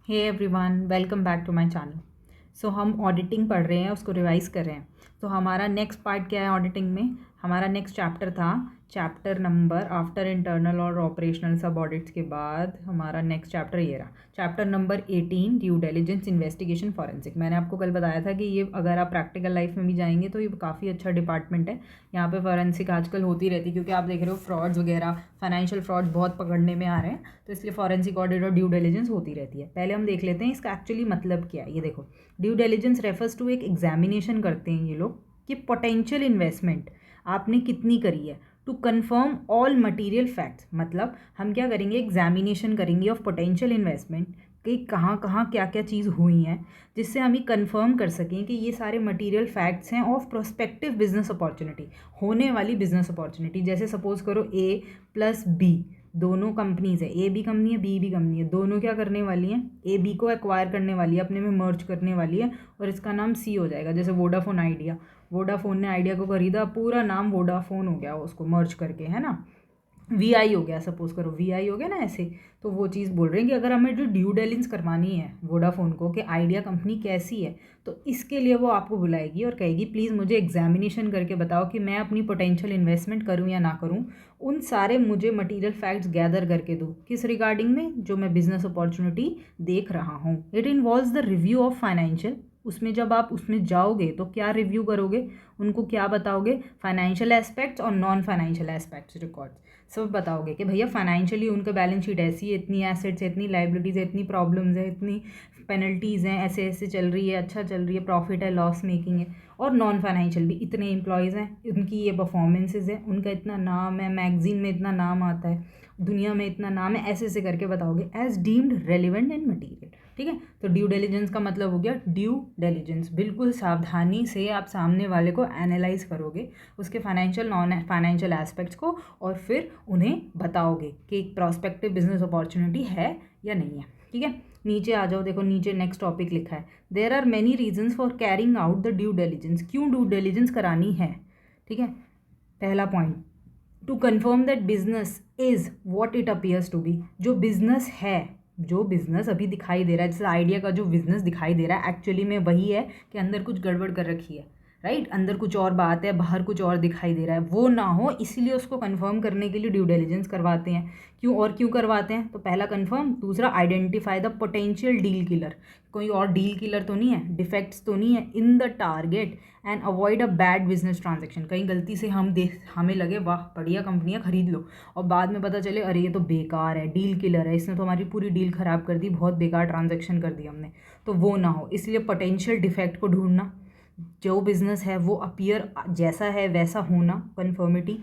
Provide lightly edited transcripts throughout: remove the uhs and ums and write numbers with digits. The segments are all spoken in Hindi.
Hey everyone, welcome back to my channel. So हम ऑडिटिंग पढ़ रहे हैं, उसको रिवाइज कर रहे हैं। तो हमारा नेक्स्ट पार्ट क्या है ऑडिटिंग में? हमारा नेक्स्ट चैप्टर था चैप्टर नंबर आफ्टर इंटरनल और ऑपरेशनल सब ऑडिट्स के बाद हमारा नेक्स्ट चैप्टर ये रहा, chapter number 18 due diligence investigation forensic. मैंने आपको कल बताया था कि ये अगर आप प्रैक्टिकल लाइफ में भी जाएंगे तो ये काफ़ी अच्छा डिपार्टमेंट है। यहाँ पे फॉरेंसिक आजकल होती रहती है क्योंकि आप देख रहे हो फ्रॉड्स वगैरह, फाइनेंशियल फ्रॉड्स बहुत पकड़ने में आ रहे हैं, तो इसलिए फॉरेंसिक ऑडिट और ड्यू डिलिजेंस होती रहती है। पहले हम देख लेते हैं इसका एक्चुअली मतलब क्या है। ये देखो, ड्यू डिलिजेंस रेफर्स टू एक एग्जामिनेशन करते हैं ये लोग कि पोटेंशियल इन्वेस्टमेंट आपने कितनी करी है, to confirm all material facts. मतलब हम क्या करेंगे, एग्जामिनेशन करेंगे ऑफ पोटेंशियल इन्वेस्टमेंट कि कहाँ कहाँ क्या क्या चीज़ हुई हैं, जिससे हम ये कन्फर्म कर सकें कि ये सारे मटीरियल फैक्ट्स हैं ऑफ प्रोस्पेक्टिव बिजनेस अपॉर्चुनिटी, होने वाली बिजनेस अपॉर्चुनिटी। जैसे सपोज करो ए प्लस बी दोनों कंपनीज है, ए भी कंपनी है बी भी कंपनी है, दोनों क्या करने वाली हैं, ए बी को एक्वायर करने वाली है, अपने में मर्ज करने वाली है और इसका नाम सी हो जाएगा। जैसे वोडाफोन आइडिया, वोडाफोन ने आइडिया को खरीदा, पूरा नाम वोडाफोन हो गया उसको मर्ज करके, है ना। वीआई हो गया, सपोज करो वीआई हो गया ना ऐसे। तो वो चीज़ बोल रहे हैं कि अगर हमें जो ड्यू डिलिजेंस करवानी है वोडाफोन को कि आइडिया कंपनी कैसी है, तो इसके लिए वो आपको बुलाएगी और कहेगी प्लीज़ मुझे एग्जामिनेशन करके बताओ कि मैं अपनी पोटेंशियल इन्वेस्टमेंट करूँ या ना करूँ। उन सारे मुझे मटीरियल फैक्ट्स गैदर करके दो, किस रिगार्डिंग में, जो मैं बिजनेस अपॉर्चुनिटी देख रहा हूँ। It involves the review of financial. उसमें जब आप उसमें जाओगे तो क्या रिव्यू करोगे, उनको क्या बताओगे, फाइनेंशियल एस्पेक्ट्स और नॉन फाइनेंशियल एस्पेक्ट्स रिकॉर्ड्स सब बताओगे कि भैया फाइनेंशियली उनका बैलेंस शीट ऐसी है, इतनी एसेट्स है, इतनी लाइबिलिटीज़ है, इतनी प्रॉब्लम्स है, इतनी पेनल्टीज़ हैं, ऐसे ऐसे चल रही है, अच्छा चल रही है, प्रॉफिट है, लॉस मेकिंग है। और नॉन फाइनेंशियल भी, इतने एम्प्लॉयज़ हैं, उनकी ये परफॉर्मेंसेज है, उनका इतना नाम है, मैगजीन में इतना नाम आता है, दुनिया में इतना नाम है, ऐसे ऐसे करके बताओगे as deemed relevant and material. ठीक है, तो ड्यू डिलिजेंस का मतलब हो गया ड्यू डिलिजेंस, बिल्कुल सावधानी से आप सामने वाले को एनालाइज करोगे, उसके फाइनेंशियल नॉन फाइनेंशियल एस्पेक्ट्स को, और फिर उन्हें बताओगे कि एक प्रॉस्पेक्टिव बिजनेस अपॉर्चुनिटी है या नहीं है। ठीक है, नीचे आ जाओ, देखो नीचे नेक्स्ट टॉपिक लिखा है, there are many reasons for carrying out the due diligence. क्यों ड्यू डिलिजेंस करानी है? ठीक है, पहला point, to confirm that business is what it appears to be. जो बिजनेस है, जो बिजनेस अभी दिखाई दे रहा है, जैसे आइडिया का जो बिजनेस दिखाई दे रहा है, एक्चुअली में वही है कि अंदर कुछ गड़बड़ कर रखी है, राइट। अंदर कुछ और बात है, बाहर कुछ और दिखाई दे रहा है, वो ना हो, इसीलिए उसको कंफर्म करने के लिए ड्यू डिलिजेंस करवाते हैं। क्यों और क्यों करवाते हैं? तो पहला कंफर्म, दूसरा identify the potential deal killer, कोई और डील किलर तो नहीं है, डिफेक्ट्स तो नहीं है in the target, and avoid a bad business transaction. कहीं गलती से हमें लगे वाह बढ़िया कंपनियाँ खरीद लो, और बाद में पता चले अरे ये तो बेकार है, डील किलर है, इसने तो हमारी पूरी डील ख़राब कर दी, बहुत बेकार ट्रांजेक्शन कर दी हमने। तो वो ना हो, इसलिए पोटेंशियल डिफेक्ट को ढूंढना, जो बिज़नेस है वो अपीयर जैसा है वैसा होना, कन्फर्मिटी।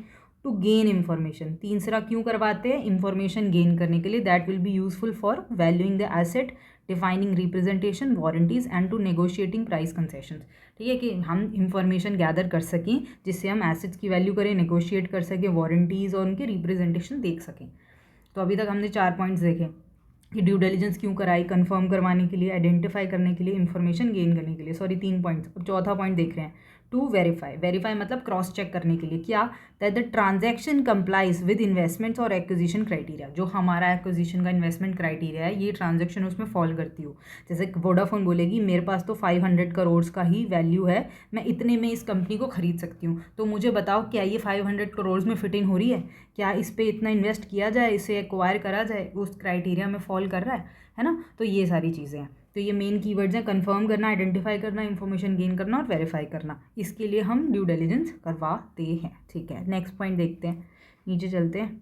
टू गेन इन्फॉर्मेशन, तीसरा क्यों करवाते हैं, इन्फॉर्मेशन गेन करने के लिए, that will be useful for valuing the asset, defining representation, warranties and to negotiating price concessions. ठीक है, कि हम इंफॉर्मेशन गैदर कर सकें जिससे हम एसेट्स की वैल्यू करें, नेगोशिएट कर सकें, वारंटीज़ और उनके रिप्रेजेंटेशन देख सकें। तो अभी तक हमने 4 पॉइंट्स देखे कि ड्यू डिलिजेंस क्यों कराई, कंफर्म करवाने के लिए, आइडेंटिफाई करने के लिए, इन्फॉर्मेशन गेन करने के लिए, सॉरी 3 पॉइंट्स। अब चौथा पॉइंट देख रहे हैं, टू वेरीफाई। वेरीफाई मतलब क्रॉस चेक करने के लिए, क्या, that the transaction complies with investments और एक्विजिशन क्राइटेरिया। जो हमारा एक्विजिशन का इन्वेस्टमेंट क्राइटेरिया है, ये ट्रांजैक्शन उसमें फॉल करती हो। जैसे वोडाफोन बोलेगी मेरे पास तो 500 करोड़ का ही वैल्यू है, मैं इतने में इस कंपनी को खरीद सकती हूँ, तो मुझे बताओ क्या ये 500 करोड़ में फिट इन हो रही है, क्या इस पर इतना इन्वेस्ट किया जाए, इसे एक्वायर करा जाए, उस क्राइटेरिया में फॉल कर रहा है ना। तो ये सारी चीज़ें हैं। तो ये मेन कीवर्ड्स हैं, कंफर्म करना, आइडेंटिफाई करना, इन्फॉर्मेशन गेन करना और वेरीफाई करना। इसके लिए हम ड्यू डिलिजेंस करवाते हैं। ठीक है, नेक्स्ट पॉइंट देखते हैं, नीचे चलते हैं।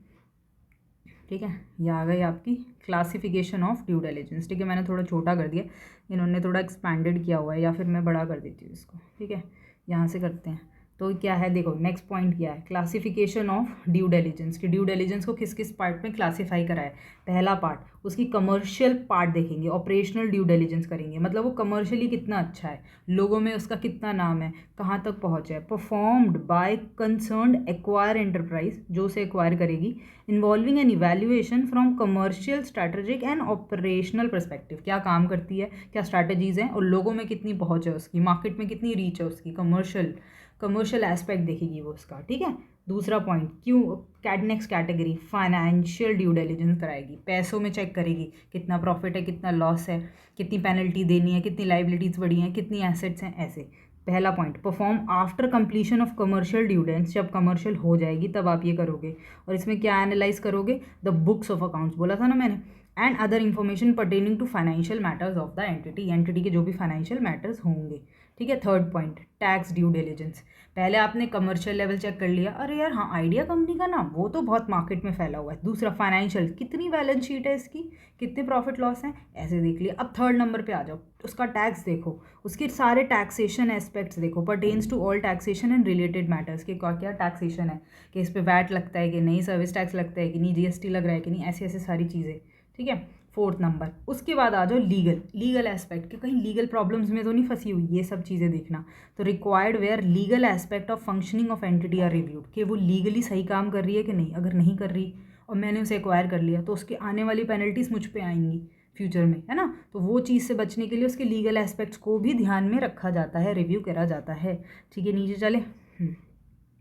ठीक है, ये आ गई आपकी क्लासिफिकेशन ऑफ ड्यू डिलिजेंस। ठीक है, मैंने थोड़ा छोटा कर दिया, इन्होंने थोड़ा एक्सपैंडेड किया हुआ है, या फिर मैं बड़ा कर देती हूँ इसको। ठीक है, यहाँ से करते हैं। तो क्या है, देखो नेक्स्ट पॉइंट क्या है, क्लासिफिकेशन ऑफ ड्यू डिलिजेंस। कि ड्यू डिलिजेंस को किस किस पार्ट में क्लासीफाई करा है। पहला पार्ट, उसकी कमर्शियल पार्ट देखेंगे, ऑपरेशनल ड्यू डिलिजेंस करेंगे, मतलब वो कमर्शियली कितना अच्छा है, लोगों में उसका कितना नाम है, कहाँ तक पहुँचा है, performed by concerned acquire enterprise, जो उसे एक्वायर करेगी, involving an evaluation from commercial, strategic and operational perspective. क्या काम करती है, क्या स्ट्रैटेजीज़ हैं, और लोगों में कितनी पहुँच है उसकी, मार्केट में कितनी रीच है उसकी, कमर्शियल कमर्शियल एस्पेक्ट देखेगी वो उसका, ठीक है। दूसरा पॉइंट, क्यों next category financial due diligence कराएगी, पैसों में चेक करेगी कितना प्रॉफिट है, कितना लॉस है, कितनी पेनल्टी देनी है, कितनी लाइबिलिटीज़ बढ़ी हैं, कितनी एसेट्स हैं, ऐसे। पहला point, perform after completion of commercial due diligence, जब कमर्शियल हो जाएगी तब आप ये करोगे। और इसमें क्या एनालाइज करोगे, द बुक्स ऑफ अकाउंट्स, बोला था ना मैंने, and other information pertaining to financial matters of the entity के जो भी फाइनेंशियल मैटर्स होंगे, ठीक है। Third point, tax due diligence, पहले आपने कमर्शियल लेवल चेक कर लिया, अरे यार हाँ आइडिया कंपनी का ना वो तो बहुत मार्केट में फैला हुआ है। दूसरा फाइनेंशियल, कितनी बैलेंस शीट है इसकी, कितने प्रॉफिट लॉस हैं, ऐसे देख लिया। अब थर्ड नंबर पे आ जाओ, उसका टैक्स देखो, उसके सारे टैक्सेशन एस्पेक्ट्स देखो, pertains to all taxation and related matters, के क्या टैक्सेशन है, कि इस पर वैट लगता है कि नहीं, सर्विस टैक्स लगता है कि नहीं, जीएसटी लग रहा है कि नहीं, ऐसे ऐसे सारी चीज़ें, ठीक है। फोर्थ नंबर, उसके बाद आ जाओ लीगल एस्पेक्ट, कि कहीं लीगल प्रॉब्लम्स में तो नहीं फंसी हुई, ये सब चीज़ें देखना। तो required where legal aspect of functioning of entity are reviewed, कि वो लीगली सही काम कर रही है कि नहीं, अगर नहीं कर रही और मैंने उसे एक्वायर कर लिया तो उसके आने वाली पेनल्टीज मुझ पे आएंगी फ्यूचर में, है ना। तो वो चीज़ से बचने के लिए उसके लीगल एस्पेक्ट्स को भी ध्यान में रखा जाता है, रिव्यू करा जाता है, ठीक है। नीचे चले,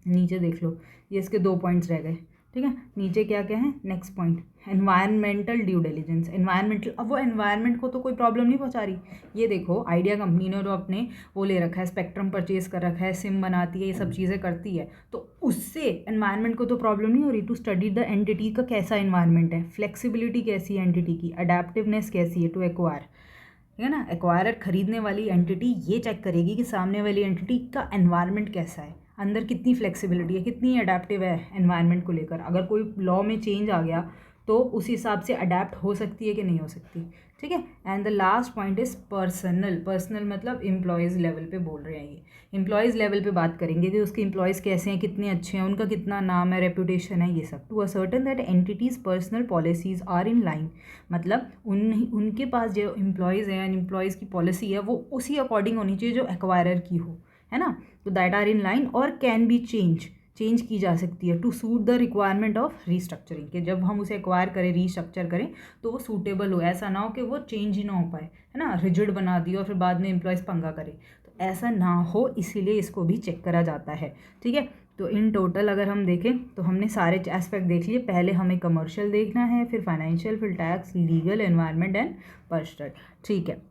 नीचे देख लो, ये इसके 2 पॉइंट्स रह गए, ठीक है। नीचे क्या क्या है, next point, environmental due diligence, environmental, अब वो एनवायरमेंट को तो कोई प्रॉब्लम नहीं पहुंचा रही। ये देखो आइडिया कंपनी ने जो अपने वो ले रखा है, स्पेक्ट्रम परचेज कर रखा है, सिम बनाती है, ये सब चीज़ें करती है, तो उससे एनवायरमेंट को तो प्रॉब्लम नहीं हो रही। टू स्टडी द एंटिटी का कैसा एनवायरमेंट है, फ्लेक्सिबिलिटी कैसी है एंटिटी की, अडेप्टिवनेस कैसी है टू एक्वायर, ठीक है ना। एक्वायरर खरीदने वाली एंटिटी ये चेक करेगी कि सामने वाली एंटिटी का एनवायरनमेंट कैसा है, अंदर कितनी फ्लेक्सिबिलिटी है, कितनी अडेप्टिव है एनवायरनमेंट को लेकर, अगर कोई लॉ में चेंज आ गया तो उस हिसाब से अडेप्ट हो सकती है कि नहीं हो सकती, ठीक है। And the last point is personal मतलब एम्प्लॉयज़ लेवल पे बोल रहे हैं, ये एम्प्लॉयज़ लेवल पे बात करेंगे कि उसके एम्प्लॉयज़ कैसे हैं, कितने अच्छे हैं, उनका कितना नाम है, रेपुटेशन है, ये सब। To ascertain that entities personal policies are in line, मतलब उनके पास जो एम्प्लॉयज़ हैं, एम्प्लॉयज़ की पॉलिसी है वो उसी अकॉर्डिंग होनी चाहिए जो एक्वायरर की हो, है ना। तो दैट आर इन लाइन और कैन बी चेंज की जा सकती है to suit the requirement of restructuring, कि जब हम उसे एक्वायर करें, रीस्ट्रक्चर करें तो वो सूटेबल हो, ऐसा ना हो कि वो चेंज ही ना हो पाए, है ना, रिजिड बना दिया और फिर बाद में एम्प्लॉयज़ पंगा करे, तो ऐसा ना हो, इसीलिए इसको भी चेक करा जाता है, ठीक है। तो इन टोटल अगर हम देखें तो हमने सारे एस्पेक्ट देख लिए, पहले हमें कमर्शियल देखना है, फिर फाइनेंशियल, फिर tax, legal, environment and personal, ठीक है।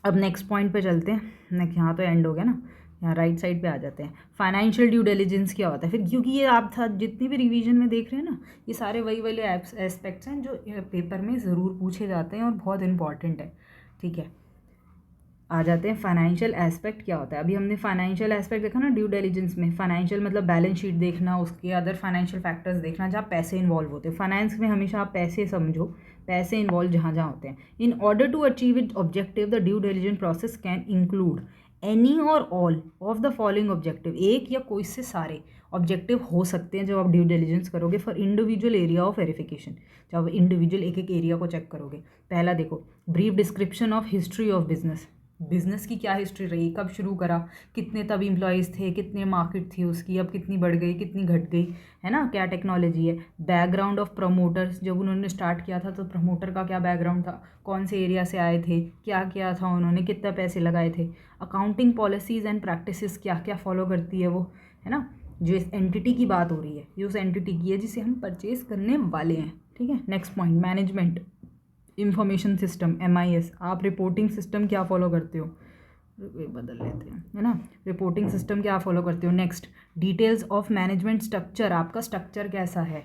अब नेक्स्ट पॉइंट पे चलते हैं, नेक्स्ट यहाँ तो एंड हो गया ना, यहाँ राइट साइड पे आ जाते हैं। फाइनेंशियल ड्यू डिलिजेंस क्या होता है फिर, क्योंकि ये आप जितनी भी रिवीजन में देख रहे हैं ना, ये सारे वही वाले एस्पेक्ट्स हैं जो पेपर में ज़रूर पूछे जाते हैं और बहुत इंपॉर्टेंट है, ठीक है। आ जाते हैं फाइनेंशियल एस्पेक्ट क्या होता है। अभी हमने फाइनेंशियल एस्पेक्ट देखा ना ड्यू डिलिजेंस में, फाइनेंशियल मतलब बैलेंस शीट देखना, उसके अदर फाइनेंशियल फैक्टर्स देखना जहाँ पैसे इन्वॉल्व होते हैं। फाइनेंस में हमेशा आप पैसे समझो, पैसे इन्वॉल्व जहाँ जहाँ होते हैं। In order to achieve it objective the due diligence process can include any or all of the following objective, एक या कोई से सारे ऑब्जेक्टिव हो सकते हैं जब आप ड्यू डिलिजेंस करोगे for individual area of verification, जब आप इंडिविजुअल एक एक एरिया को चेक करोगे। पहला देखो, brief description of history of business की क्या हिस्ट्री रही, कब शुरू करा, कितने तब एम्प्लॉयज़ थे, कितने मार्केट थी उसकी, अब कितनी बढ़ गई, कितनी घट गई, है ना, क्या टेक्नोलॉजी है। बैकग्राउंड ऑफ प्रमोटर्स, जब उन्होंने स्टार्ट किया था तो प्रमोटर का क्या बैकग्राउंड था, कौन से एरिया से आए थे, क्या किया था उन्होंने, कितना पैसे लगाए थे। अकाउंटिंग पॉलिसीज़ एंड प्रैक्टिसेस क्या क्या फॉलो करती है वो, है ना, जो इस एंटिटी की बात हो रही है, ये उस एंटिटी की है जिसे हम परचेज करने वाले हैं, ठीक है। Next point, management information system MIS, आप रिपोर्टिंग सिस्टम क्या फॉलो करते हो, बदल लेते हैं, है ना, रिपोर्टिंग सिस्टम क्या फॉलो करते हो। Next, details of management structure, आपका स्ट्रक्चर कैसा है।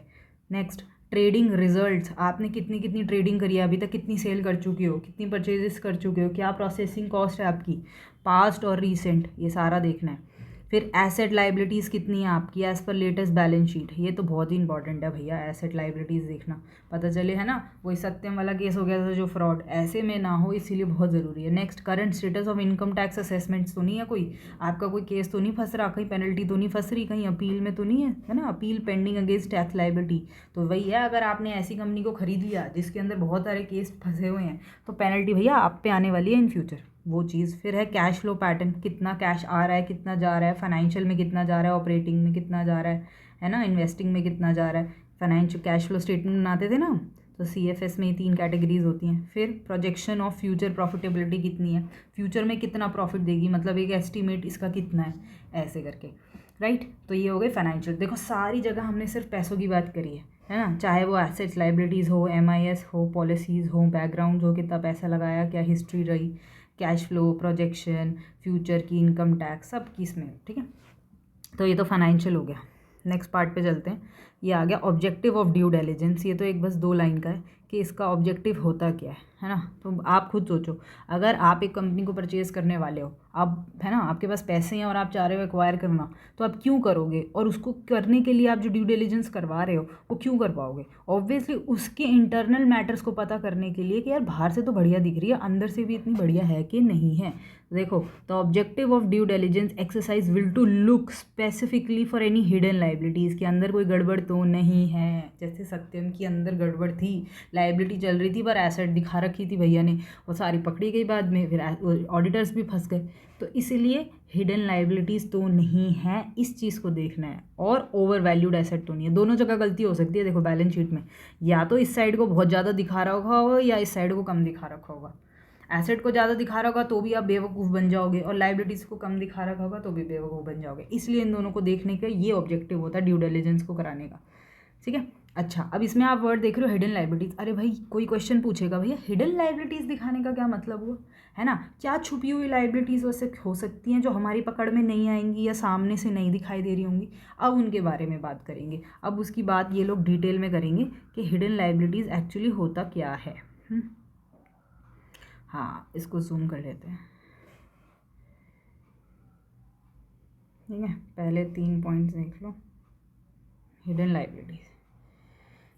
नेक्स्ट, ट्रेडिंग रिजल्ट्स, आपने कितनी कितनी ट्रेडिंग करी है अभी तक, कितनी सेल कर चुके हो, कितनी परचेजेस कर चुके हो, क्या प्रोसेसिंग कॉस्ट है आपकी, पास्ट और रीसेंट, ये सारा देखना है। फिर एसेट लाइबिलिटीज़ कितनी है आपकी as per latest balance sheet, ये तो बहुत ही इंपॉर्टेंट है भैया, एसेट लाइबिलिटीज़ देखना, पता चले, है ना, वही सत्यम वाला केस हो गया था जो फ्रॉड, ऐसे में ना हो, इसीलिए बहुत ज़रूरी है। Next, current status of income tax assessments तो नहीं है कोई, आपका कोई केस तो नहीं फंस रहा, कहीं पेनल्टी तो नहीं फंस रही, कहीं अपील में तो नहीं है ना, appeal pending against tax liability, तो वही है, अगर आपने ऐसी कंपनी को खरीद लिया जिसके अंदर बहुत सारे केस फंसे हुए हैं तो पेनल्टी भैया आप पे आने वाली है इन फ्यूचर, वो चीज़। फिर है कैश फ्लो पैटर्न, कितना कैश आ रहा है, कितना जा रहा है, फाइनेंशियल में कितना जा रहा है, ऑपरेटिंग में कितना जा रहा है ना, इन्वेस्टिंग में कितना जा रहा है। फाइनेंशियल कैश फ्लो स्टेटमेंट बनाते थे ना, तो CFS में 3 कैटेगरीज होती हैं। फिर प्रोजेक्शन ऑफ फ्यूचर प्रॉफिटेबिलिटी कितनी है, फ्यूचर में कितना प्रॉफिट देगी, मतलब एक एस्टिमेट इसका कितना है, ऐसे करके, राइट। तो ये हो गए फाइनेंशियल। देखो सारी जगह हमने सिर्फ पैसों की बात करी है ना, चाहे वो एसेट्स लाइबिलिटीज़ हो, MIS हो, पॉलिसीज़ हो, बैकग्राउंड हो, कितना पैसा लगाया, क्या हिस्ट्री रही, कैश फ्लो, प्रोजेक्शन, फ्यूचर की इनकम टैक्स, सब की इसमें, ठीक है। तो ये तो फाइनेंशियल हो गया। नेक्स्ट पार्ट पे चलते हैं। ये आ गया ऑब्जेक्टिव ऑफ ड्यू डिलिजेंस। ये तो एक बस 2 लाइन का है कि इसका ऑब्जेक्टिव होता क्या है ना। तो आप खुद सोचो, अगर आप एक कंपनी को परचेज़ करने वाले हो, आप है ना, आपके पास पैसे हैं और आप चाह रहे हो एक्वायर करना, तो आप क्यों करोगे, और उसको करने के लिए आप जो ड्यू डिलिजेंस करवा रहे हो वो क्यों कर पाओगे। ऑब्वियसली उसके इंटरनल मैटर्स को पता करने के लिए कि यार बाहर से तो बढ़िया दिख रही है, अंदर से भी इतनी बढ़िया है कि नहीं है। देखो, the objective of due diligence exercise will to look specifically for any hidden liabilities, के अंदर कोई गड़बड़ तो नहीं है। जैसे सत्यम के अंदर गड़बड़ थी, लाइबिलिटी चल रही थी पर एसेट दिखा रखी थी भैया ने, वो सारी पकड़ी गई बाद में, फिर ऑडिटर्स भी फंस गए। तो इसलिए हिडन लाइबिलिटीज़ तो नहीं है, इस चीज़ को देखना है, और ओवर वैल्यूड एसेट तो नहीं है। दोनों जगह गलती हो सकती है। देखो बैलेंस शीट में या तो इस साइड को बहुत ज़्यादा दिखा रखा होगा या इस साइड को कम दिखा रखा होगा। एसेट को ज़्यादा दिखा रखा होगा तो भी आप बेवकूफ़ बन जाओगे, और लाइबिलिटीज़ को कम दिखा रखा होगा तो भी बेवकूफ़ बन जाओगे। इसलिए इन दोनों को देखने का ये ऑब्जेक्टिव होता है ड्यू डिलिजेंस को कराने का, ठीक है। अच्छा, अब इसमें आप वर्ड देख रहे हो हिडन लाइबिलिटीज़। अरे भाई कोई क्वेश्चन पूछेगा, भैया हिडन लाइबिलिटीज़ दिखाने का क्या मतलब हुआ, है ना। क्या छुपी हुई लाइबिलिटीज़ वैसे हो सकती हैं जो हमारी पकड़ में नहीं आएंगी या सामने से नहीं दिखाई दे रही होंगी, अब उनके बारे में बात करेंगे। अब उसकी बात ये लोग डिटेल में करेंगे कि हिडन लाइबिलिटीज़ एक्चुअली होता क्या है। हाँ, इसको जूम कर लेते हैं, ठीक है। पहले 3 पॉइंट्स देख लो। हिडन लाइबिलिटीज़,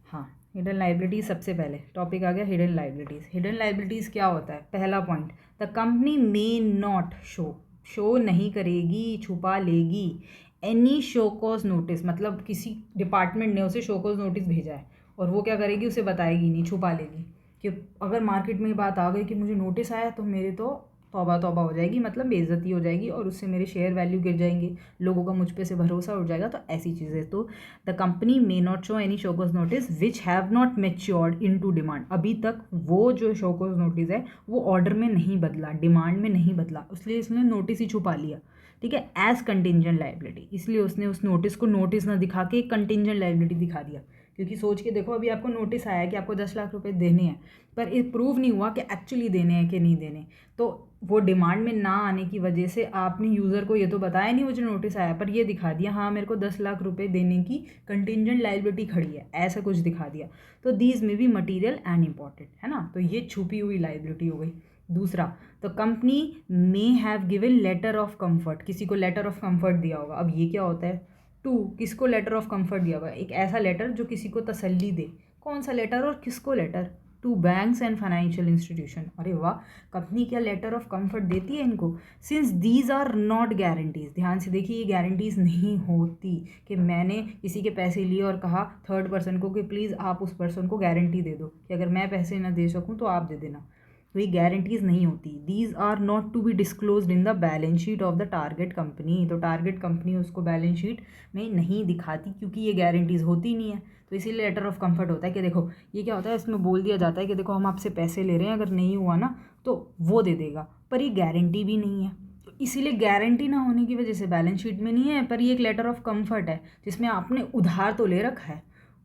हाँ, हिडन लाइबिलिटीज़ सबसे पहले टॉपिक आ गया हिडन लाइबिलिटीज़। हिडन लाइबिलिटीज़ क्या होता है, पहला point, the company may not show नहीं करेगी, छुपा लेगी, एनी शो कॉज नोटिस, मतलब किसी डिपार्टमेंट ने उसे शो कॉज नोटिस भेजा है और वो क्या करेगी, उसे बताएगी नहीं, छुपा लेगी। कि अगर मार्केट में बात आ गई कि मुझे नोटिस आया तो मेरे तो तौबा तौबा हो जाएगी, मतलब बेइज्जती हो जाएगी और उससे मेरे शेयर वैल्यू गिर जाएंगे, लोगों का मुझ पे से भरोसा उठ जाएगा। तो ऐसी चीज़ें, तो the company may not show any show cause notice which have not matured into demand, अभी तक वो जो शोकॉज नोटिस है वो ऑर्डर में नहीं बदला, डिमांड में नहीं बदला, इसलिए इसने नोटिस ही छुपा लिया, ठीक है, एज कंटिंजेंट लाइबिलिटी। इसलिए उसने उस नोटिस को नोटिस ना दिखा के एक कंटिंजेंट लाइबिलिटी दिखा दिया। क्योंकि सोच के देखो, अभी आपको नोटिस आया है कि आपको 10 लाख रुपए देने हैं, पर ये प्रूव नहीं हुआ कि एक्चुअली देने हैं कि नहीं देने, तो वो डिमांड में ना आने की वजह से आपने यूज़र को ये तो बताया नहीं मुझे नोटिस आया, पर ये दिखा दिया हाँ मेरे को 10 लाख रुपए देने की कंटिंजेंट लाइबिलिटी खड़ी है, ऐसा कुछ दिखा दिया। तो दीज में बी मटीरियल एंड इम्पॉर्टेंट, है ना, तो ये छुपी हुई लाइबिलिटी हो गई। दूसरा, तो company may have given letter of comfort, किसी को लेटर ऑफ कंफर्ट दिया होगा। अब ये क्या होता है, टू, किसको लेटर ऑफ कंफर्ट दिया होगा, एक ऐसा लेटर जो किसी को तसल्ली दे। कौन सा लेटर और किसको letter, to banks and financial institution. अरे वाह, कंपनी क्या लेटर ऑफ कंफर्ट देती है इनको। Since these are not guarantees, ध्यान से देखिए, ये गारंटीज नहीं होती कि मैंने किसी के पैसे लिए और कहा थर्ड पर्सन को कि प्लीज़ आप उस पर्सन को गारंटी दे दो कि अगर मैं पैसे ना दे सकूँ तो आप दे देना, तो ये गारंटीज नहीं होती। These are not to be disclosed in the balance sheet of the target company, तो टारगेट कंपनी उसको बैलेंस शीट में नहीं दिखाती क्योंकि ये गारंटीज होती नहीं है। तो इसीलिए लेटर ऑफ कंफर्ट होता है कि देखो ये क्या होता है, इसमें बोल दिया जाता है कि देखो हम आपसे पैसे ले रहे हैं, अगर नहीं हुआ ना तो वो दे देगा, पर ये गारंटी भी नहीं है। तो इसीलिए गारंटी ना होने की वजह से बैलेंस शीट में नहीं है, पर ये एक लेटर ऑफ कंफर्ट है जिसमें आपने उधार तो ले रखा है,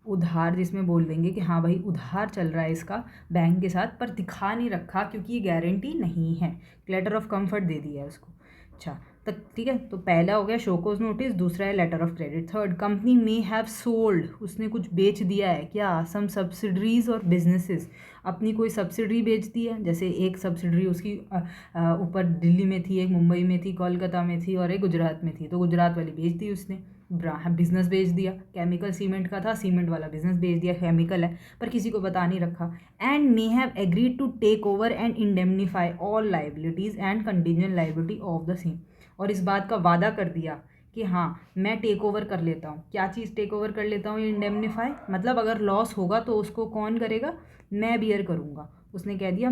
उधार जिसमें बोल देंगे कि हाँ भाई उधार चल रहा है इसका बैंक के साथ, पर दिखा नहीं रखा क्योंकि ये गारंटी नहीं है, लेटर ऑफ कंफर्ट दे दिया है उसको। अच्छा तक, ठीक है, तो पहला हो गया शोकोज नोटिस, दूसरा है letter of credit. Third, company may have sold, उसने कुछ बेच दिया है क्या, सम सब्सिडरीज और बिजनेसेस, अपनी कोई सब्सिडरी बेच दी है, जैसे एक सब्सिडरी उसकी ऊपर दिल्ली में थी, एक मुंबई में थी, कोलकाता में थी और एक गुजरात में थी, तो गुजरात वाली बेच दी उसने, बिजनेस बेच दिया, केमिकल सीमेंट का था, सीमेंट वाला बिजनेस बेच दिया, केमिकल है पर किसी को बता नहीं रखा। And may have agreed to take over and indemnify all liabilities and contingent liability of the same, और इस बात का वादा कर दिया कि हाँ मैं टेक ओवर कर लेता हूँ। क्या चीज़ टेक ओवर कर लेता हूँ, इंडेमनीफाई, मतलब अगर लॉस होगा तो उसको कौन करेगा, मैं बियर करूँगा। उसने कह दिया,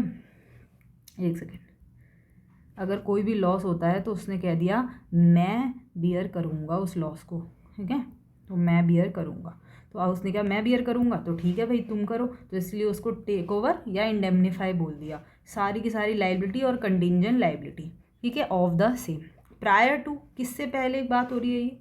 एक सेकेंड, अगर कोई भी लॉस होता है तो उसने कह दिया मैं बियर करूँगा उस लॉस को, ठीक है, तो मैं बियर करूँगा। तो उसने कहा मैं बियर करूँगा, तो ठीक है भाई तुम करो, तो इसलिए उसको टेक ओवर या इंडेमनीफाई बोल दिया। सारी की सारी लाइबिलिटी और कंटिंजेंट लाइबिलिटी, ठीक है, of the same. Prior to, किससे पहले बात हो रही है ये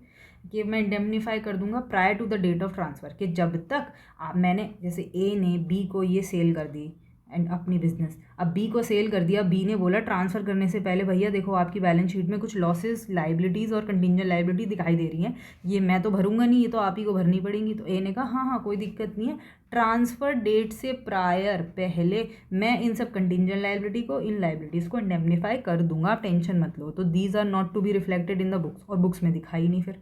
कि मैं इंडेमनीफाई कर दूंगा prior to the date of transfer, कि जब तक मैंने जैसे ए ने बी को ये सेल कर दी एंड अपनी बिजनेस, अब बी को सेल कर दिया, बी ने बोला ट्रांसफ़र करने से पहले भैया देखो आपकी बैलेंस शीट में कुछ लॉसेस, लाइबिलिटीज़ और कंटिंजेंट लाइबिलिटी दिखाई दे रही हैं, ये मैं तो भरूंगा नहीं, ये तो आप ही को भरनी पड़ेंगी। तो ए ने कहा हाँ हाँ कोई दिक्कत नहीं है, ट्रांसफ़र डेट से प्रायर पहले मैं इन सब कंटिंजेंट लाइबिलिटी को, इन लाइबिलिटीज़ को इंडेमनीफाई कर दूंगा, आप टेंशन मत लो। तो these are not to be reflected in the books, और बुक्स में दिखाई नहीं। फिर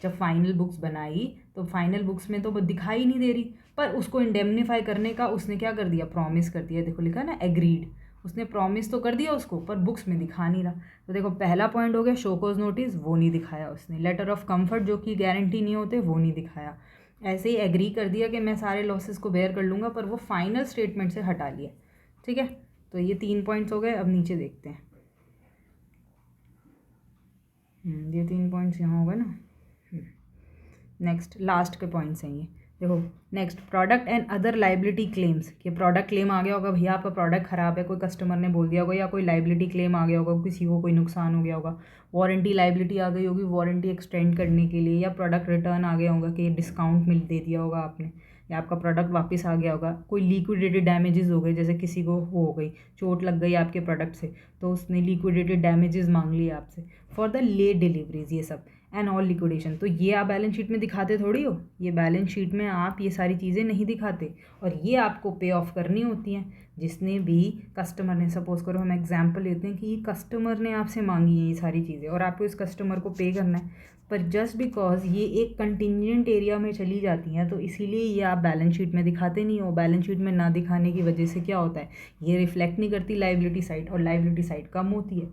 जब फाइनल बुक्स बनाई तो फाइनल बुक्स में तो दिखाई नहीं दे रही, पर उसको इंडेमनीफाई करने का उसने क्या कर दिया, प्रॉमिस कर दिया। देखो लिखा ना एग्रीड, उसने प्रॉमिस तो कर दिया उसको, पर बुक्स में दिखा नहीं रहा। तो देखो पहला पॉइंट हो गया शोकोज नोटिस, वो नहीं दिखाया उसने। लेटर ऑफ कंफर्ट जो कि गारंटी नहीं होते, वो नहीं दिखाया। ऐसे ही एग्री कर दिया कि मैं सारे लॉसेस को बेयर कर लूँगा, पर वो फाइनल स्टेटमेंट से हटा लिया। ठीक है, तो ये 3 पॉइंट्स हो गए। अब नीचे देखते हैं। ये 3 पॉइंट्स यहाँ हो गए ना। नेक्स्ट लास्ट के पॉइंट्स हैं ये। देखो next, product and other liability claims, कि प्रोडक्ट क्लेम आ गया होगा, भैया आपका प्रोडक्ट ख़राब है, कोई कस्टमर ने बोल दिया होगा, या कोई लाइबिलिटी क्लेम आ गया होगा, किसी को कोई नुकसान हो गया होगा। वारंटी लाइबिलिटी आ गई होगी, वारंटी एक्सटेंड करने के लिए, या प्रोडक्ट रिटर्न आ गया होगा कि डिस्काउंट मिल दे दिया होगा आपने, या आपका प्रोडक्ट वापस आ गया होगा। कोई लिक्विडेटेड डैमेजेस हो गए, जैसे किसी को वो हो गई, चोट लग गई आपके प्रोडक्ट से, तो उसने लिक्विडेटेड डैमेजेस मांग लिए आपसे फॉर द लेट डिलीवरीज, ये सब एंड ऑल लिक्विडेशन। तो ये आप बैलेंस शीट में दिखाते थोड़ी हो, ये बैलेंस शीट में आप ये सारी चीज़ें नहीं दिखाते, और ये आपको पे ऑफ करनी होती हैं। जिसने भी कस्टमर ने, सपोज करो हम एग्जांपल लेते हैं कि कस्टमर ने आपसे मांगी है ये सारी चीज़ें, और आपको इस कस्टमर को पे करना है, पर जस्ट बिकॉज ये एक कंटिंजेंट एरिया में चली जाती हैं, तो इसीलिए ये आप बैलेंस शीट में दिखाते नहीं हो। बैलेंस शीट में ना दिखाने की वजह से क्या होता है, ये रिफ्लेक्ट नहीं करती लाइबिलिटी साइड, और लाइबिलिटी साइड कम होती है।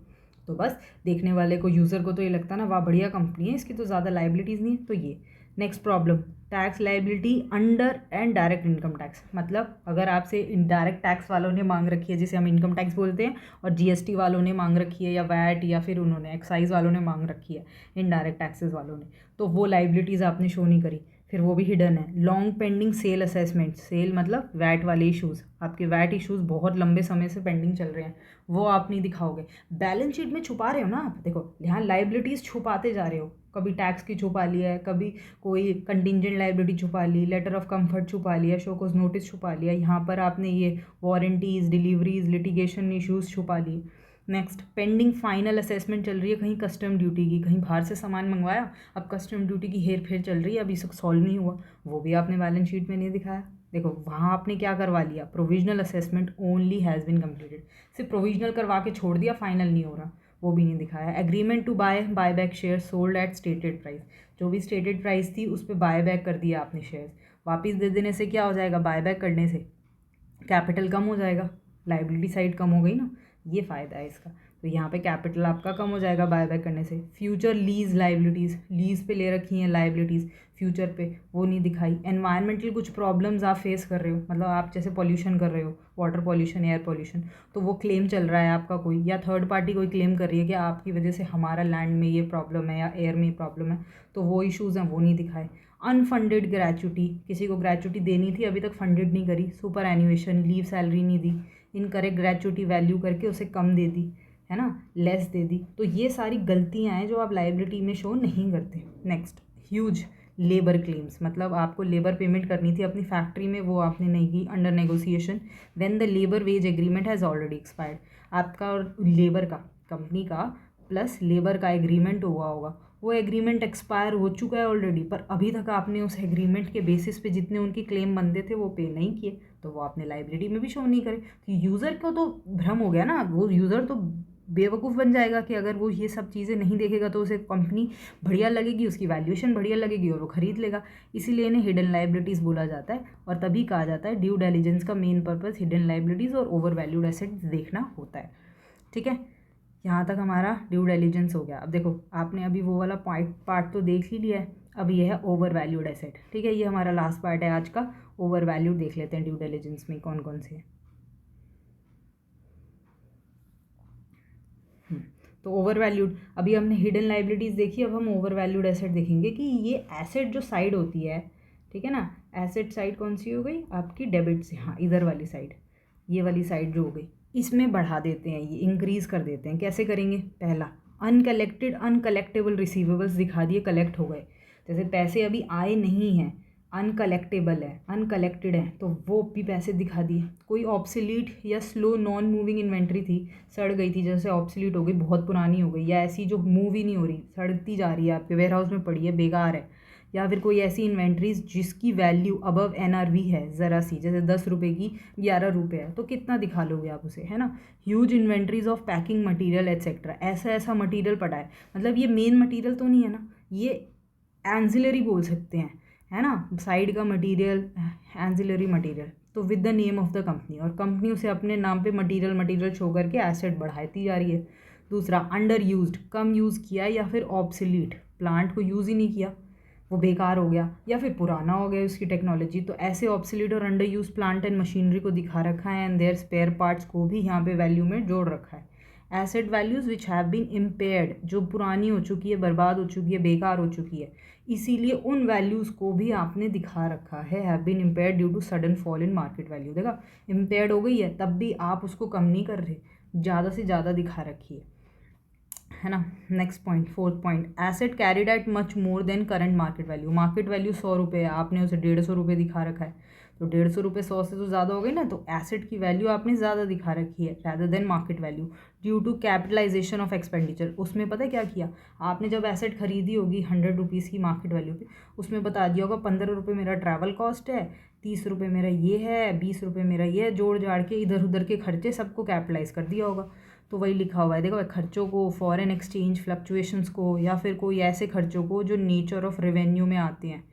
तो बस देखने वाले को, यूज़र को तो ये लगता है ना वाह बढ़िया कंपनी है, इसकी तो ज़्यादा लाइबिलिटीज़ नहीं है। तो ये next problem, tax liability under and direct income tax. मतलब अगर आपसे इनडायरेक्ट टैक्स वालों ने मांग रखी है, जिसे हम इनकम टैक्स बोलते हैं, और जीएसटी वालों ने मांग रखी है, या वैट, या फिर उन्होंने एक्साइज वालों ने मांग रखी है, इनडायरेक्ट टैक्सेस वालों ने, तो वो लाइबिलिटीज़ आपने शो नहीं करी, फिर वो भी हिडन है। Long pending sale assessment, sale मतलब वैट वाले इश्यूज़, आपके वैट इश्यूज़ बहुत लंबे समय से पेंडिंग चल रहे हैं, वो आप नहीं दिखाओगे। बैलेंस शीट में छुपा रहे हो ना आप, देखो यहाँ लाइबिलिटीज़ छुपाते जा रहे हो, कभी टैक्स की छुपा लिया है, कभी कोई कंटिंजेंट लाइबिलिटी छुपा ली, लेटर ऑफ कंफर्ट छुपा लिया, शोकोज नोटिस छुपा लिया, यहाँ पर आपने ये वारंटीज़, डिलीवरीज, लिटिगेशन इश्यूज़ छुपा लिए। नेक्स्ट, पेंडिंग फाइनल असेसमेंट चल रही है कहीं कस्टम ड्यूटी की, कहीं बाहर से सामान मंगवाया, अब कस्टम ड्यूटी की हेर फेर चल रही है, अभी तक सॉल्व नहीं हुआ, वो भी आपने बैलेंस शीट में नहीं दिखाया। देखो वहाँ आपने क्या करवा लिया, provisional assessment only has been completed, सिर्फ प्रोविजनल करवा के छोड़ दिया, फाइनल नहीं हो रहा, वो भी नहीं दिखाया। Agreement to buy back share sold at stated price, जो भी स्टेटेड प्राइस थी उस पर बाय बैक कर दिया आपने शेयर्स, वापस दे देने से क्या हो जाएगा, बाय बैक करने से कैपिटल कम हो जाएगा, लाइबिलिटी साइड कम हो गई ना, ये फ़ायदा है इसका। तो यहाँ पे कैपिटल आपका कम हो जाएगा बाय बैक करने से। फ्यूचर लीज लाइबिलिटीज़, लीज पे ले रखी हैं लाइबिलिटीज़ फ्यूचर पे, वो नहीं दिखाई। एनवायरमेंटल कुछ प्रॉब्लम्स आप फेस कर रहे हो, मतलब आप जैसे पॉल्यूशन कर रहे हो, वाटर पॉल्यूशन, एयर पॉल्यूशन, तो वो क्लेम चल रहा है आपका कोई, या थर्ड पार्टी कोई क्लेम कर रही है कि आपकी वजह से हमारा लैंड में ये प्रॉब्लम है या एयर में प्रॉब्लम है, तो वो इशूज़ हैं, वो नहीं दिखाए। अनफंडेड ग्रेचुटी, किसी को ग्रेचुटी देनी थी अभी तक फंडेड नहीं करी, सुपर एन्युएशन, लीव सैलरी नहीं दी, इनकरेक्ट ग्रेचुटी वैल्यू करके उसे कम दे दी, है ना, लेस दे दी, तो ये सारी गलतियाँ हैं जो आप लाइबिलिटी में शो नहीं करते। नेक्स्ट, ह्यूज लेबर क्लेम्स, मतलब आपको लेबर पेमेंट करनी थी अपनी फैक्ट्री में, वो आपने नहीं की, under negotiation, when the labour wage agreement has already expired. आपका और लेबर का, कंपनी का प्लस लेबर का एग्रीमेंट हुआ होगा, वो एग्रीमेंट एक्सपायर हो चुका है ऑलरेडी, पर अभी तक आपने उस एग्रीमेंट के बेसिस पे जितने उनके क्लेम बनते थे वो पे नहीं किए, तो वो आपने लाइबिलिटी में भी शो नहीं करे। तो यूज़र को तो भ्रम हो गया ना, वो यूज़र तो बेवकूफ़ बन जाएगा कि अगर वो ये सब चीज़ें नहीं देखेगा तो उसे कंपनी बढ़िया लगेगी, उसकी वैल्यूएशन बढ़िया लगेगी और वो ख़रीद लेगा। इसीलिए इन्हें हिडन लाइबिलिटीज़ बोला जाता है, और तभी कहा जाता है ड्यू डिलिजेंस का मेन पर्पस हिडन लाइबिलिटीज़ और ओवर वैल्यूड एसेट्स देखना होता है। ठीक है, यहाँ तक हमारा ड्यू डिलिजेंस हो गया। अब देखो आपने अभी वो वाला पार्ट तो देख ही लिया है, अब ये है ओवर वैल्यूड एसेट। ठीक है, ये हमारा लास्ट पार्ट है आज का। ओवर वैल्यूड देख लेते हैं ड्यू डिलिजेंस में कौन कौन से हैं। तो ओवर वैल्यूड, अभी हमने हिडन लाइबिलिटीज़ देखी, अब हम ओवर वैल्यूड एसेट देखेंगे कि ये एसेट जो साइड होती है, ठीक है ना, एसेट साइड कौन सी हो गई आपकी, डेबिट से, हाँ इधर वाली साइड, ये वाली साइड जो हो गई, इसमें बढ़ा देते हैं, ये इंक्रीज़ कर देते हैं। कैसे करेंगे, पहला अनकलेक्टेबल रिसीवेबल्स दिखा दिए, कलेक्ट हो गए। जैसे पैसे अभी आए नहीं हैं, अनकलेक्टेबल है, अनकलेक्टेड है, तो वो भी पैसे दिखा दिए। कोई ऑब्सोलीट या स्लो नॉन मूविंग इन्वेंट्री थी, सड़ गई थी, जैसे ऑब्सोलीट हो गई, बहुत पुरानी हो गई, या ऐसी जो मूव ही नहीं हो रही, सड़ती जा रही है, आपके वेयर हाउस में पड़ी है, बेकार है। या फिर कोई ऐसी इन्वेंट्रीज जिसकी वैल्यू अबव NRV है ज़रा सी, जैसे 10 रुपये की 11 रुपये है, तो कितना दिखा लोगे आप उसे, है ना। Huge inventories of packing material etcetera, ऐसा ऐसा पड़ा है, मतलब ये मेन मटीरियल तो नहीं है ना, ये एंजिलरी बोल सकते हैं, है ना, साइड का मटीरियल, एंजिलरी मटीरियल। तो with the name of the company, और कंपनी उसे अपने नाम पे मटीरियल शो करके एसेट बढ़ाती जा रही है। दूसरा अंडर यूज्ड, कम यूज़ किया, या फिर ऑब्सोलीट, प्लांट को यूज़ ही नहीं किया, वो बेकार हो गया, या फिर पुराना हो गया उसकी टेक्नोलॉजी। तो ऐसे ऑब्सोलीट और under use plant and machinery को दिखा रखा है, एंड देयर स्पेयर पार्ट्स को भी यहाँ पे वैल्यू में जोड़ रखा है। Asset values which have been impaired, जो पुरानी हो चुकी है, बर्बाद हो चुकी है, बेकार हो चुकी है, इसीलिए उन वैल्यूज़ को भी आपने दिखा रखा है, have been impaired due to sudden fall in market value. देखा, इम्पेयर्ड हो गई है, तब भी आप उसको कम नहीं कर रहे, ज़्यादा से ज़्यादा दिखा रखी है ना। Next point, fourth point, asset carried eight much more than current market value. Market value 100 रुपये है, आपने उसे 150 रुपये दिखा रखा है, तो 150 रुपये 100 से तो ज़्यादा हो गई ना, तो एसेट की वैल्यू आपने ज़्यादा दिखा रखी है rather than market value due to capitalisation of expenditure. उसमें पता है क्या किया आपने, जब एसेट खरीदी होगी 100 रुपीज़ की मार्केट वैल्यू पे, उसमें बता दिया होगा 15 रुपये मेरा ट्रैवल कॉस्ट है, 30 रुपये मेरा ये है, 20 रुपये मेरा ये है, जोड़ जाड़ के इधर उधर के खर्चे सबको कैपिटलाइज कर दिया होगा। तो वही लिखा हुआ है, देखो खर्चों को, फॉरेन एक्सचेंज फ्लक्चुएशंस को, या फिर कोई ऐसे खर्चों को जो नेचर ऑफ रेवेन्यू में आते हैं।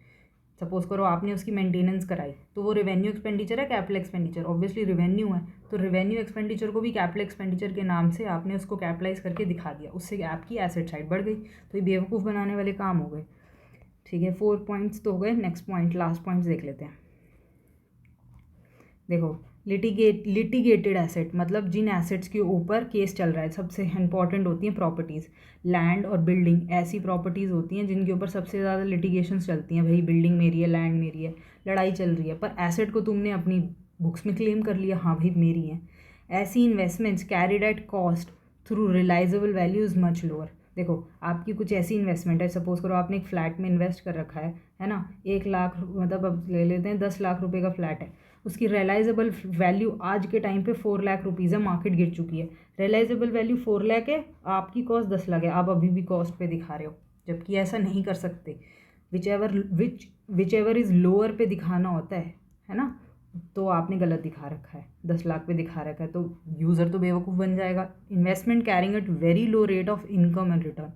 सपोज करो आपने उसकी मेंटेनेंस कराई, तो वो रेवेन्यू एक्सपेंडिचर है, कैपिटल एक्सपेंडिचर, ऑब्वियसली रेवेन्यू है, तो रेवेन्यू एक्सपेंडिचर को भी कैपिटल एक्सपेंडिचर के नाम से आपने उसको कैपिटलाइज करके दिखा दिया, उससे आपकी एसेट साइड बढ़ गई। तो ये बेवकूफ़ बनाने वाले काम हो गए। ठीक है, 4 पॉइंट्स तो हो गए। नेक्स्ट पॉइंट, लास्ट पॉइंट्स देख लेते हैं। देखो, लिटिगेटेड एसेट, मतलब जिन एसेट्स के ऊपर केस चल रहा है, सबसे इंपॉर्टेंट होती हैं प्रॉपर्टीज़, लैंड और बिल्डिंग, ऐसी प्रॉपर्टीज़ होती हैं जिनके ऊपर सबसे ज़्यादा लिटिगेशंस चलती हैं। भाई बिल्डिंग मेरी है, लैंड मेरी है, लड़ाई चल रही है, पर एसेट को तुमने अपनी बुक्स में क्लेम कर लिया, हाँ भाई मेरी है। ऐसी investments carried at cost through realisable value is much lower. देखो आपकी कुछ ऐसी इन्वेस्टमेंट है, सपोज करो आपने एक फ्लैट में इन्वेस्ट कर रखा है ना, 1 लाख, मतलब अब ले लेते हैं 10 लाख रुपए का फ्लैट है, उसकी रियलाइजेबल वैल्यू आज के टाइम पे 4 लाख रुपीज़ है, मार्केट गिर चुकी है, रियलाइजेबल वैल्यू 4 लाख है, आपकी कॉस्ट 10 लाख है, आप अभी भी कॉस्ट पे दिखा रहे हो, जबकि ऐसा नहीं कर सकते। विच एवर इज़ लोअर पे दिखाना होता है ना, तो आपने गलत दिखा रखा है, 10 लाख पे दिखा रखा है, तो यूज़र तो बेवकूफ़ बन जाएगा। Investment carrying at very low rate of income and return,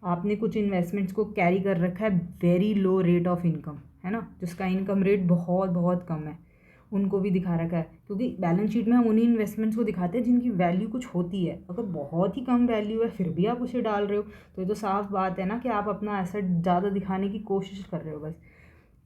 आपने कुछ इन्वेस्टमेंट्स को कैरी कर रखा है very low rate of income, है ना, जिसका इनकम रेट बहुत बहुत कम है, उनको भी दिखा रखा है। क्योंकि बैलेंस शीट में हम उन्हीं इन्वेस्टमेंट्स को दिखाते हैं जिनकी वैल्यू कुछ होती है, अगर बहुत ही कम वैल्यू है फिर भी आप उसे डाल रहे हो, तो ये तो साफ बात है ना कि आप अपना एसेट ज़्यादा दिखाने की कोशिश कर रहे हो बस।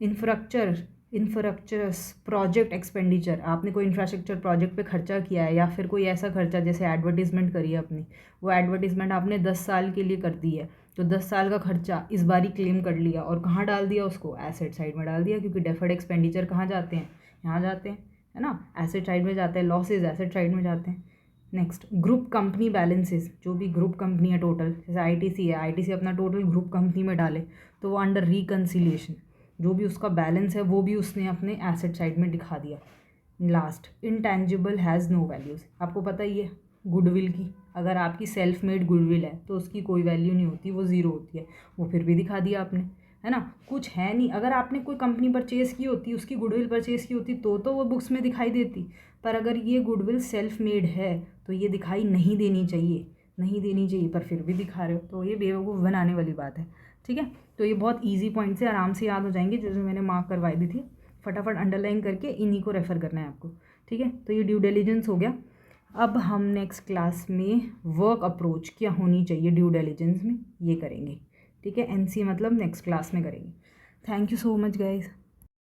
इंफ्रास्ट्रक्चर्स प्रोजेक्ट एक्सपेंडिचर, आपने कोई इंफ्रास्ट्रक्चर प्रोजेक्ट पे खर्चा किया है, या फिर कोई ऐसा खर्चा जैसे एडवर्टीजमेंट करी है अपनी, वो एडवर्टीजमेंट आपने 10 साल के लिए कर दी है, तो 10 साल का खर्चा इस बार ही क्लेम कर लिया, और कहाँ डाल दिया उसको, एसेट साइड में डाल दिया, क्योंकि डेफर्ड एक्सपेंडिचर कहाँ जाते हैं, यहाँ जाते हैं, है ना, एसेट साइड में जाते हैं, लॉसेज एसेट साइड में जाते हैं। नेक्स्ट, ग्रुप कंपनी बैलेंसेस, जो भी ग्रुप कंपनी है टोटल, जैसे आईटीसी है, आईटीसी अपना टोटल ग्रुप कंपनी में डाले, तो वो अंडर रिकन्सिलिएशन, जो भी उसका बैलेंस है वो भी उसने अपने एसेट साइड में दिखा दिया। Last, intangible has no values, आपको पता ही है गुडविल की, अगर आपकी सेल्फ मेड गुडविल है तो उसकी कोई वैल्यू नहीं होती, वो ज़ीरो होती है, वो फिर भी दिखा दिया आपने, है ना, कुछ है नहीं। अगर आपने कोई कंपनी परचेज़ की होती, उसकी गुडविल परचेज़ की होती, तो वो बुक्स में दिखाई देती, पर अगर ये गुडविल सेल्फ मेड है तो ये दिखाई नहीं देनी चाहिए, पर फिर भी दिखा रहे हो, तो ये बेवकूफ़ बनाने वाली बात है। ठीक है, तो ये बहुत इजी पॉइंट से आराम से याद हो जाएंगे, जो मैंने मार्क करवाई दी थी, फटाफट अंडरलाइन करके इन्हीं को रेफ़र करना है आपको। ठीक है, तो ये ड्यू डिलिजेंस हो गया। अब हम नेक्स्ट क्लास में वर्क अप्रोच क्या होनी चाहिए ड्यू डिलिजेंस में, ये करेंगे। ठीक है, एनसी मतलब नेक्स्ट क्लास में करेंगे। Thank you so much guys.